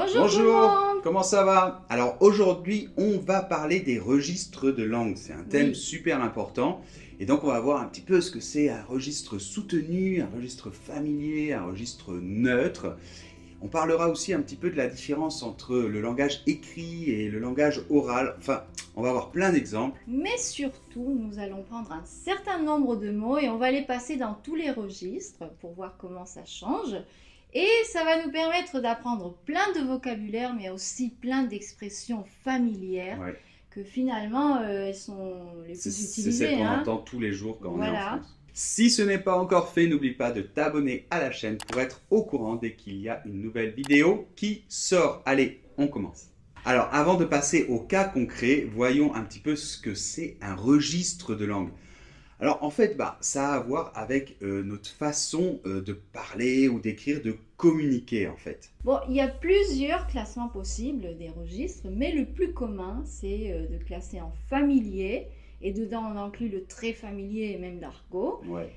Bonjour tout le monde. Comment ça va? Alors aujourd'hui, on va parler des registres de langue. C'est un thème Oui. super important. Et donc on va voir un petit peu ce que c'est un registre soutenu, un registre familier, un registre neutre. On parlera aussi un petit peu de la différence entre le langage écrit et le langage oral. Enfin, on va avoir plein d'exemples. Mais surtout, nous allons prendre un certain nombre de mots et on va les passer dans tous les registres pour voir comment ça change. Et ça va nous permettre d'apprendre plein de vocabulaire, mais aussi plein d'expressions familières Ouais. que finalement, elles sont les C'est plus celle utilisées. qu'on Hein. entend tous les jours quand on est en Voilà. France. Si ce n'est pas encore fait, n'oublie pas de t'abonner à la chaîne pour être au courant dès qu'il y a une nouvelle vidéo qui sort. Allez, on commence. Alors, avant de passer au cas concret, voyons un petit peu ce que c'est un registre de langue. Alors, en fait, ça a à voir avec notre façon de parler ou d'écrire, de communiquer, en fait. Bon, il y a plusieurs classements possibles des registres, mais le plus commun, c'est de classer en familier. Et dedans, on inclut le très familier et même l'argot, Ouais.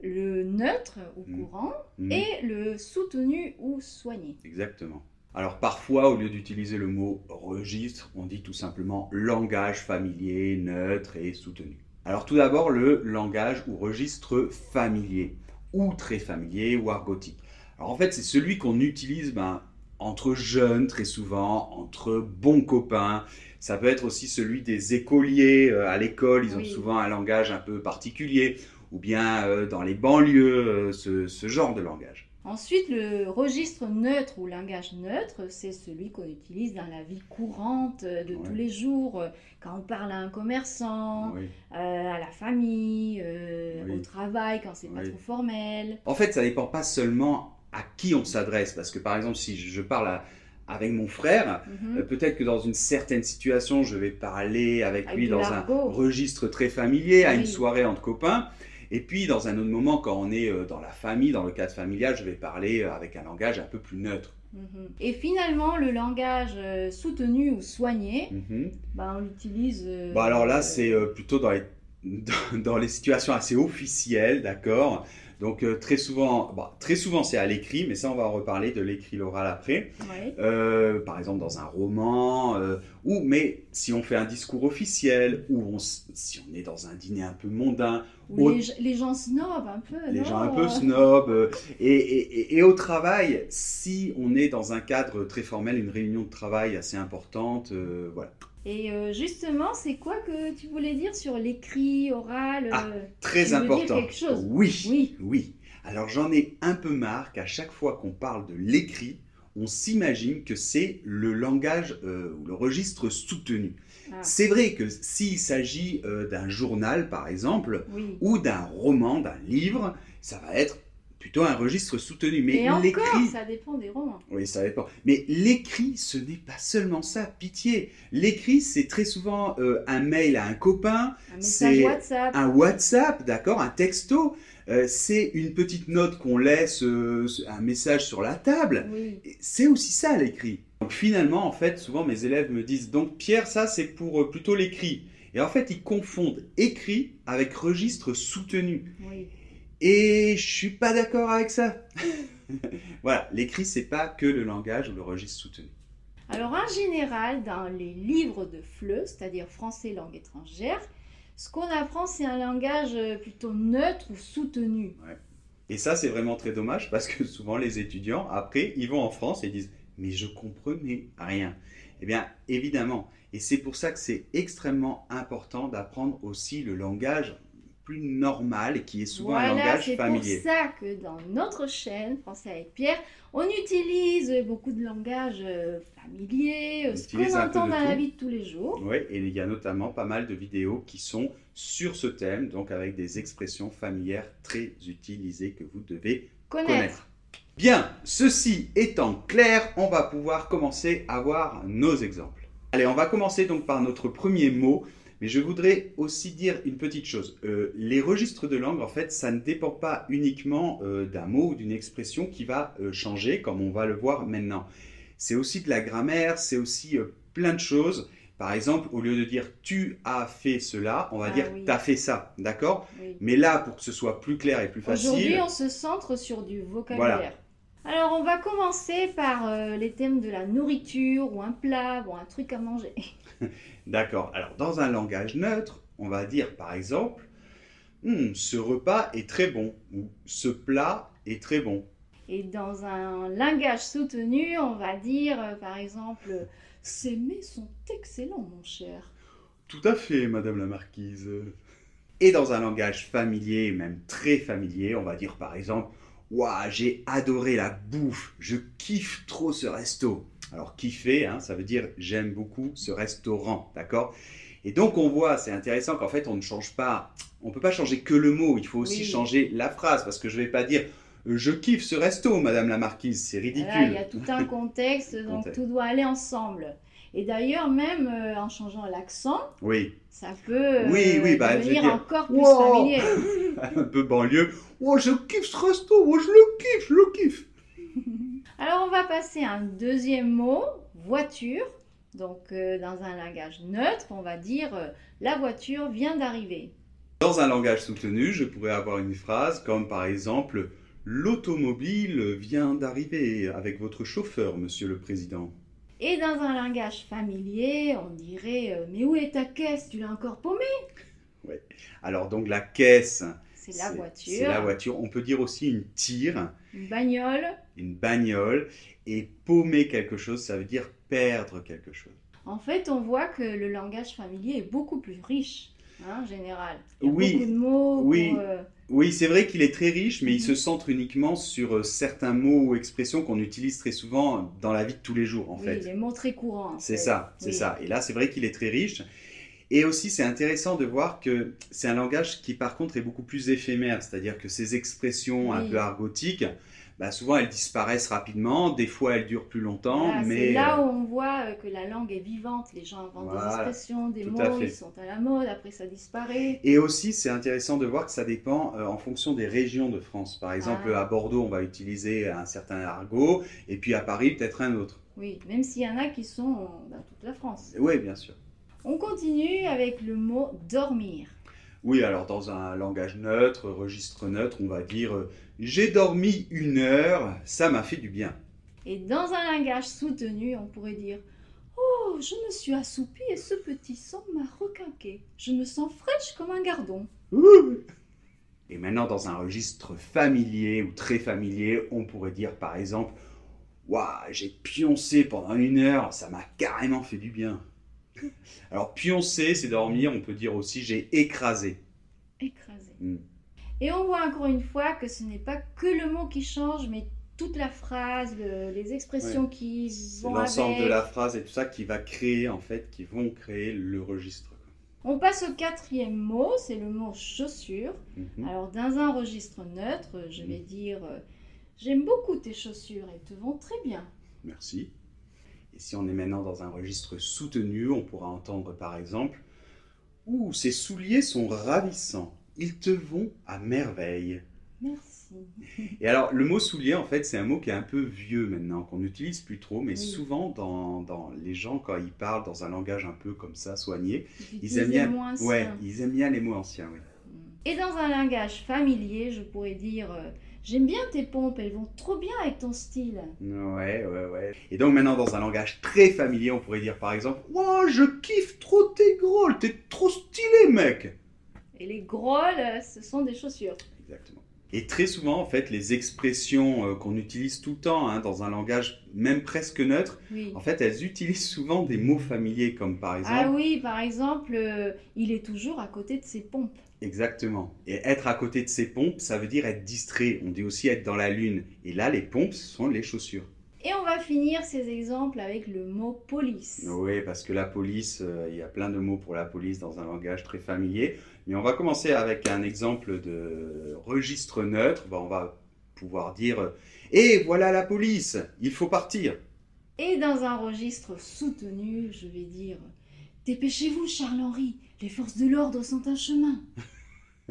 le neutre ou courant et le soutenu ou soigné. Exactement. Alors parfois, au lieu d'utiliser le mot registre, on dit tout simplement langage familier, neutre et soutenu. Alors tout d'abord, le langage ou registre familier, ou très familier, ou argotique. Alors en fait, c'est celui qu'on utilise entre jeunes très souvent, entre bons copains. Ça peut être aussi celui des écoliers à l'école, ils ont Oui. souvent un langage un peu particulier, ou bien dans les banlieues, ce genre de langage. Ensuite, le registre neutre ou langage neutre, c'est celui qu'on utilise dans la vie courante de tous les jours, quand on parle à un commerçant, Oui. à la famille, Oui. au travail, quand c'est pas Oui. trop formel. En fait, ça dépend pas seulement à qui on s'adresse, parce que par exemple, si je parle avec mon frère, peut-être que dans une certaine situation, je vais parler avec Avec lui de dans l'argot. un registre très familier, à Oui. une soirée entre copains. Et puis, dans un autre moment, quand on est dans la famille, dans le cadre familial, je vais parler avec un langage un peu plus neutre. Et finalement, le langage soutenu ou soigné, Mhm. on l'utilise. Alors là, c'est plutôt dans les situations assez officielles, d'accord? Donc très souvent c'est à l'écrit, mais ça on va en reparler de l'écrit, l'oral après. Ouais. Par exemple dans un roman, mais si on fait un discours officiel, si on est dans un dîner un peu mondain, Ou les gens snobs un peu, les non gens un peu snobs, et au travail, si on est dans un cadre très formel, une réunion de travail assez importante, voilà. Et justement, c'est quoi que tu voulais dire sur l'écrit, oral Très tu veux important. dire quelque chose? Oui. Alors j'en ai un peu marre qu'à chaque fois qu'on parle de l'écrit, on s'imagine que c'est le langage ou le registre soutenu. C'est vrai que s'il s'agit d'un journal, par exemple, ou d'un roman, d'un livre, ça va être plutôt un registre soutenu. Mais et encore, l'écrit, ça dépend des romans. oui, ça dépend. Mais l'écrit, ce n'est pas seulement ça, pitié. L'écrit, c'est très souvent un mail à un copain, Un message WhatsApp. un WhatsApp, d'accord, un texto. C'est une petite note qu'on laisse, un message sur la table. Oui. C'est aussi ça l'écrit. Donc finalement, en fait, souvent mes élèves me disent, donc Pierre, ça c'est pour plutôt l'écrit. Et en fait, ils confondent écrit avec registre soutenu. Oui. Et je suis pas d'accord avec ça. Voilà, l'écrit, c'est pas que le langage ou le registre soutenu. Alors en général, dans les livres de FLE, c'est-à-dire français langue étrangère, ce qu'on apprend, c'est un langage plutôt neutre ou soutenu. Ouais. Et ça, c'est vraiment très dommage parce que souvent les étudiants, après, ils vont en France et disent « mais je comprenais rien ». Eh bien, évidemment. Et c'est pour ça que c'est extrêmement important d'apprendre aussi le langage plus normal et qui est souvent un langage familier. C'est pour ça que dans notre chaîne Français avec Pierre, on utilise beaucoup de langages familiers, ce qu'on entend dans la vie de tous les jours. Oui, et il y a notamment pas mal de vidéos qui sont sur ce thème, donc avec des expressions familières très utilisées que vous devez connaître. Bien, ceci étant clair, on va pouvoir commencer à voir nos exemples. Allez, on va commencer donc par notre premier mot. Mais je voudrais aussi dire une petite chose. Les registres de langue, en fait, ça ne dépend pas uniquement d'un mot ou d'une expression qui va changer, comme on va le voir maintenant. C'est aussi de la grammaire, c'est aussi plein de choses. Par exemple, au lieu de dire « tu as fait cela », on va dire « tu as fait ça », d'accord ? Mais là, pour que ce soit plus clair et plus facile… Aujourd'hui, on se centre sur du vocabulaire. Voilà. Alors, on va commencer par les thèmes de la nourriture ou un plat, bon, un truc à manger. D'accord. Alors, dans un langage neutre, on va dire par exemple, ce repas est très bon ou ce plat est très bon. Et dans un langage soutenu, on va dire, par exemple, ces mets sont excellents, mon cher. Tout à fait, Madame la Marquise. Et dans un langage familier, même très familier, on va dire par exemple, ouah, j'ai adoré la bouffe, je kiffe trop ce resto. Alors kiffer, hein, ça veut dire j'aime beaucoup ce restaurant, d'accord? Et donc on voit, c'est intéressant qu'en fait on ne change pas, on ne peut pas changer que le mot, il faut aussi Oui. changer la phrase, parce que je ne vais pas dire je kiffe ce resto, Madame la Marquise, c'est Voilà, il ridicule. y a tout un contexte, donc Contexte. tout doit aller ensemble. Et d'ailleurs, même en changeant l'accent, Oui, ça peut oui, bah, je vais devenir dire, encore plus wow, familier. un peu banlieue, oh je kiffe ce resto, oh je le kiffe. Alors, on va passer à un deuxième mot, voiture. Donc, dans un langage neutre, on va dire la voiture vient d'arriver. Dans un langage soutenu, je pourrais avoir une phrase comme par exemple l'automobile vient d'arriver avec votre chauffeur, monsieur le président. Et dans un langage familier, on dirait mais où est ta caisse? Tu l'as encore paumée? Ouais. Alors donc la caisse, C'est la voiture. c'est la voiture. On peut dire aussi une tire, Une bagnole. une bagnole. Et paumer quelque chose, ça veut dire perdre quelque chose. En fait, on voit que le langage familier est beaucoup plus riche, hein, en général. Il y a Oui, beaucoup de mots oui. pour, Oui, c'est vrai qu'il est très riche, mais il Mhm. se centre uniquement sur certains mots ou expressions qu'on utilise très souvent dans la vie de tous les jours, en oui, fait. les mots très courants. en C'est fait. ça, c'est Oui. ça. Et là, c'est vrai qu'il est très riche. Et aussi, c'est intéressant de voir que c'est un langage qui, par contre, est beaucoup plus éphémère. C'est-à-dire que ces expressions un Oui. peu argotiques, bah, souvent, elles disparaissent rapidement. Des fois, elles durent plus longtemps. Voilà, Mais c'est là où on voit que la langue est vivante. Les gens inventent des Voilà, expressions, des tout à mots, fait. ils sont à la mode, après ça disparaît. Et aussi, c'est intéressant de voir que ça dépend en fonction des régions de France. Par exemple, Ah. à Bordeaux, on va utiliser un certain argot. Et puis à Paris, peut-être un autre. Oui, même s'il y en a qui sont dans toute la France. Oui, bien sûr. On continue avec le mot dormir. Oui, alors dans un langage neutre, registre neutre, on va dire j'ai dormi 1 heure, ça m'a fait du bien. Et dans un langage soutenu, on pourrait dire oh, je me suis assoupie et ce petit sang m'a requinqué. Je me sens fraîche comme un gardon. Et maintenant, dans un registre familier ou très familier, on pourrait dire par exemple waouh, j'ai pioncé pendant 1 heure, ça m'a carrément fait du bien. Alors, pioncer, c'est dormir, on peut dire aussi j'ai écrasé. Écrasé. Mm. Et on voit encore une fois que ce n'est pas que le mot qui change, mais toute la phrase, les expressions qui C'est vont l'ensemble avec. de la phrase et tout ça qui va créer, en fait, qui vont créer le registre. On passe au quatrième mot, c'est le mot chaussure. Mhm. Alors dans un registre neutre, je vais dire j'aime beaucoup tes chaussures, elles te vont très bien. Merci. Et si on est maintenant dans un registre soutenu, on pourra entendre par exemple ouh, ces souliers sont ravissants, ils te vont à merveille. Merci. Et alors, le mot soulier, en fait, c'est un mot qui est un peu vieux maintenant, qu'on n'utilise plus trop, mais Oui. souvent, dans les gens, quand ils parlent dans un langage un peu comme ça, soigné, Ils ils aiment bien, les mots anciens. ouais, ils aiment bien les mots anciens, oui. Et dans un langage familier, je pourrais dire j'aime bien tes pompes, elles vont trop bien avec ton style. Ouais. Et donc maintenant, dans un langage très familier, on pourrait dire par exemple wow, je kiffe trop tes grolles, t'es trop stylé, mec. Et les grolles, ce sont des chaussures. Exactement. Et très souvent, en fait, les expressions qu'on utilise tout le temps dans un langage même presque neutre, Oui. en fait, elles utilisent souvent des mots familiers, comme par exemple... Ah oui, par exemple, il est toujours à côté de ses pompes. Exactement. Et être à côté de ses pompes, ça veut dire être distrait. On dit aussi être dans la lune. Et là, les pompes, ce sont les chaussures. Et on va finir ces exemples avec le mot police. Oui, parce que la police, il y a plein de mots pour la police dans un langage très familier. Mais on va commencer avec un exemple de registre neutre. On va pouvoir dire « Et voilà la police, il faut partir !» Et dans un registre soutenu, je vais dire « Dépêchez-vous, Charles-Henri, les forces de l'ordre sont un chemin. »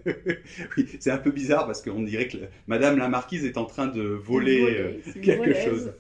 Oui, c'est un peu bizarre parce qu'on dirait que Madame la Marquise est en train de voler C'est une quelque voleuse. chose.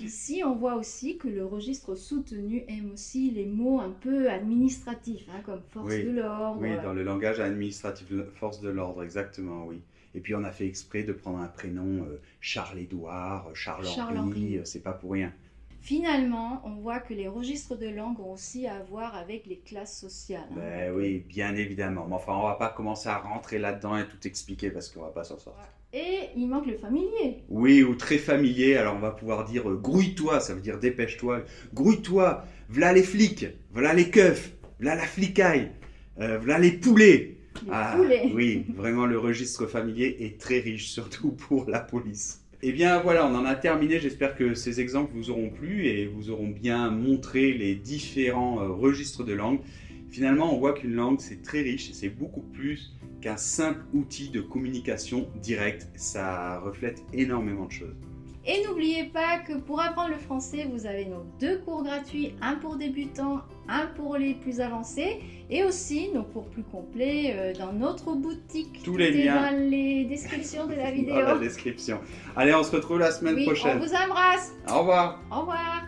Ici, on voit aussi que le registre soutenu aime aussi les mots un peu administratifs, hein, comme force Oui, de l'ordre. Oui, dans le langage administratif, force de l'ordre, exactement, oui. Et puis on a fait exprès de prendre un prénom Charles-Édouard, Charles-Henri. Charles-Henri, c'est pas pour rien. Finalement, on voit que les registres de langue ont aussi à voir avec les classes sociales. Ben oui, bien évidemment. Mais enfin, on va pas commencer à rentrer là-dedans et tout expliquer parce qu'on va pas s'en sortir. Et il manque le familier. Oui, ou très familier. Alors on va pouvoir dire grouille-toi, ça veut dire dépêche-toi. Grouille-toi, v'là les flics, v'là les keufs, v'là la flicaille, v'là les poulets. Poulets. Oui, vraiment le registre familier est très riche, surtout pour la police. Eh bien voilà, on en a terminé. J'espère que ces exemples vous auront plu et vous auront bien montré les différents registres de langue. Finalement, on voit qu'une langue, c'est très riche et c'est beaucoup plus qu'un simple outil de communication directe. Ça reflète énormément de choses. Et n'oubliez pas que pour apprendre le français, vous avez nos 2 cours gratuits, un pour débutants, un pour les plus avancés, et aussi nos cours plus complets dans notre boutique. Tous les liens dans les descriptions de la vidéo. Dans la description. Allez, on se retrouve la semaine prochaine. On vous embrasse. Au revoir. Au revoir.